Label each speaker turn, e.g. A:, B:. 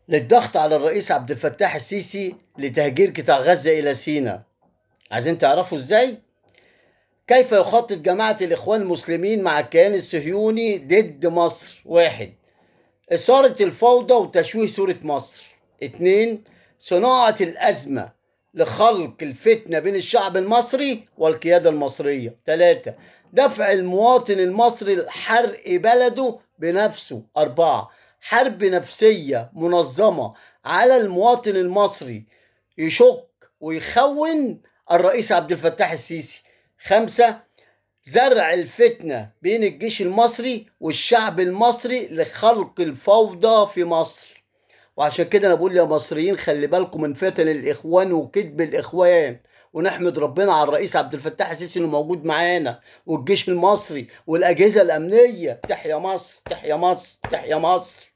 A: للضغط على الرئيس عبد الفتاح السيسي لتهجير قطاع غزة إلى سيناء. عايزين تعرفوا إزاي؟ كيف يخطط جماعة الإخوان المسلمين مع الكيان الصهيوني ضد مصر؟ 1. إثارة الفوضى وتشويه صورة مصر. 2. صناعة الأزمة لخلق الفتنة بين الشعب المصري والقيادة المصرية. 3. دفع المواطن المصري لحرق بلده بنفسه. 4. حرب نفسية منظمة على المواطن المصري يشك ويخون الرئيس عبد الفتاح السيسي. 5. زرع الفتنة بين الجيش المصري والشعب المصري لخلق الفوضى في مصر. وعشان كده انا بقول يا مصريين خلي بالكم من فتن الاخوان وكذب الاخوان، ونحمد ربنا على الرئيس عبد الفتاح السيسي انه موجود معانا والجيش المصري والاجهزة الامنية. تحيا مصر، تحيا مصر، تحيا مصر.